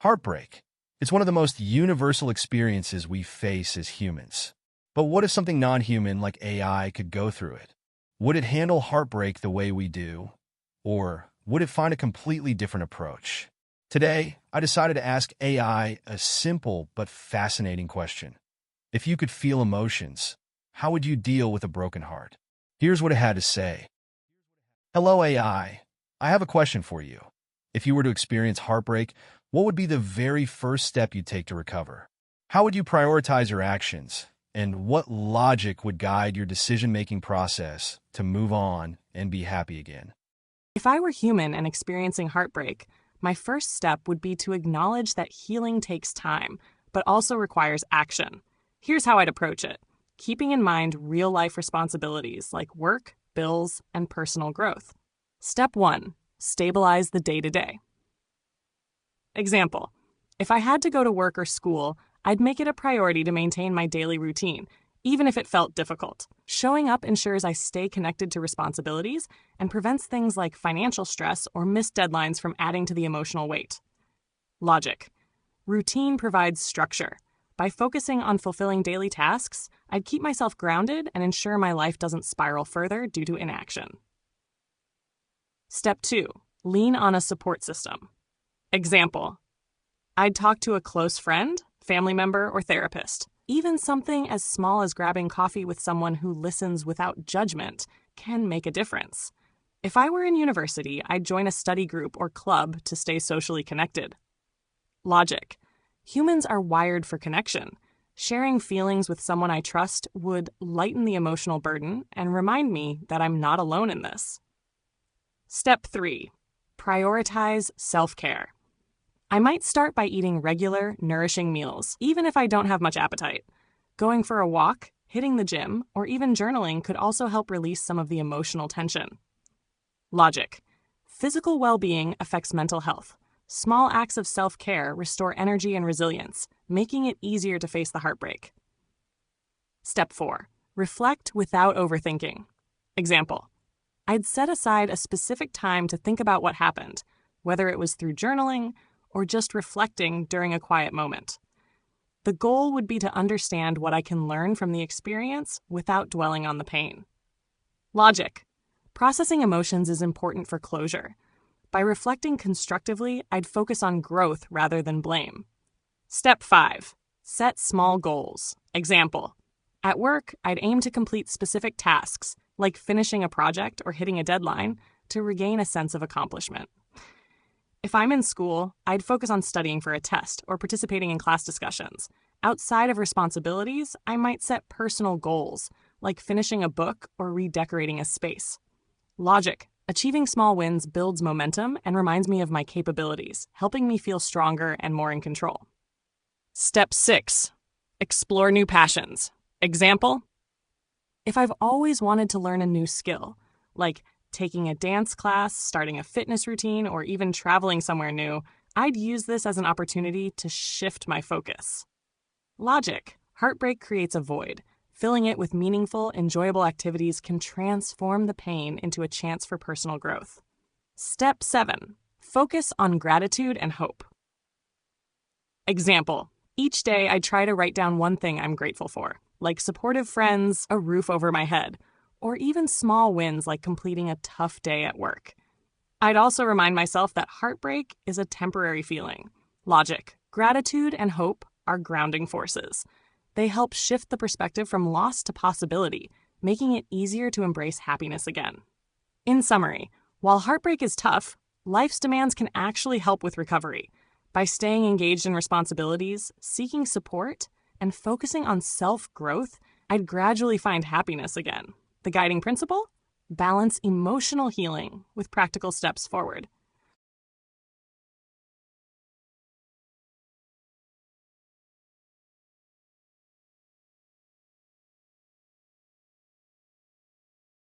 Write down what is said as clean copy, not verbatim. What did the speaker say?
Heartbreak. It's one of the most universal experiences we face as humans. But what if something non-human like AI could go through it? Would it handle heartbreak the way we do? Or would it find a completely different approach? Today, I decided to ask AI a simple but fascinating question. If you could feel emotions, how would you deal with a broken heart? Here's what it had to say. Hello, AI. I have a question for you. If you were to experience heartbreak, what would be the very first step you'd take to recover? How would you prioritize your actions? And what logic would guide your decision-making process to move on and be happy again? If I were human and experiencing heartbreak, my first step would be to acknowledge that healing takes time, but also requires action. Here's how I'd approach it. Keeping in mind real-life responsibilities like work, bills, and personal growth. Step 1. Stabilize the day-to-day. Example, if I had to go to work or school, I'd make it a priority to maintain my daily routine, even if it felt difficult. Showing up ensures I stay connected to responsibilities and prevents things like financial stress or missed deadlines from adding to the emotional weight. Logic. Routine provides structure. By focusing on fulfilling daily tasks, I'd keep myself grounded and ensure my life doesn't spiral further due to inaction. Step 2. Lean on a support system. Example, I'd talk to a close friend, family member, or therapist. Even something as small as grabbing coffee with someone who listens without judgment can make a difference. If I were in university, I'd join a study group or club to stay socially connected. Logic. Humans are wired for connection. Sharing feelings with someone I trust would lighten the emotional burden and remind me that I'm not alone in this. Step 3. Prioritize self-care. I might start by eating regular, nourishing meals, even if I don't have much appetite. Going for a walk, hitting the gym, or even journaling could also help release some of the emotional tension. Logic. Physical well-being affects mental health. Small acts of self-care restore energy and resilience, making it easier to face the heartbreak. Step 4. Reflect without overthinking. Example, I'd set aside a specific time to think about what happened, whether it was through journaling or just reflecting during a quiet moment. The goal would be to understand what I can learn from the experience without dwelling on the pain. Logic. Processing emotions is important for closure. By reflecting constructively, I'd focus on growth rather than blame. Step 5. Set small goals. Example, at work, I'd aim to complete specific tasks, like finishing a project or hitting a deadline, to regain a sense of accomplishment. If I'm in school, I'd focus on studying for a test or participating in class discussions. Outside of responsibilities, I might set personal goals, like finishing a book or redecorating a space. Logic. Achieving small wins builds momentum and reminds me of my capabilities, helping me feel stronger and more in control. Step 6. Explore new passions. Example, if I've always wanted to learn a new skill, like taking a dance class, starting a fitness routine, or even traveling somewhere new, I'd use this as an opportunity to shift my focus. Logic. Heartbreak creates a void. Filling it with meaningful, enjoyable activities can transform the pain into a chance for personal growth. Step 7. Focus on gratitude and hope. Example, each day I try to write down one thing I'm grateful for, like supportive friends, a roof over my head, or even small wins like completing a tough day at work. I'd also remind myself that heartbreak is a temporary feeling. Logic. Gratitude and hope are grounding forces. They help shift the perspective from loss to possibility, making it easier to embrace happiness again. In summary, while heartbreak is tough, life's demands can actually help with recovery. By staying engaged in responsibilities, seeking support, and focusing on self-growth, I'd gradually find happiness again. The guiding principle? Balance emotional healing with practical steps forward.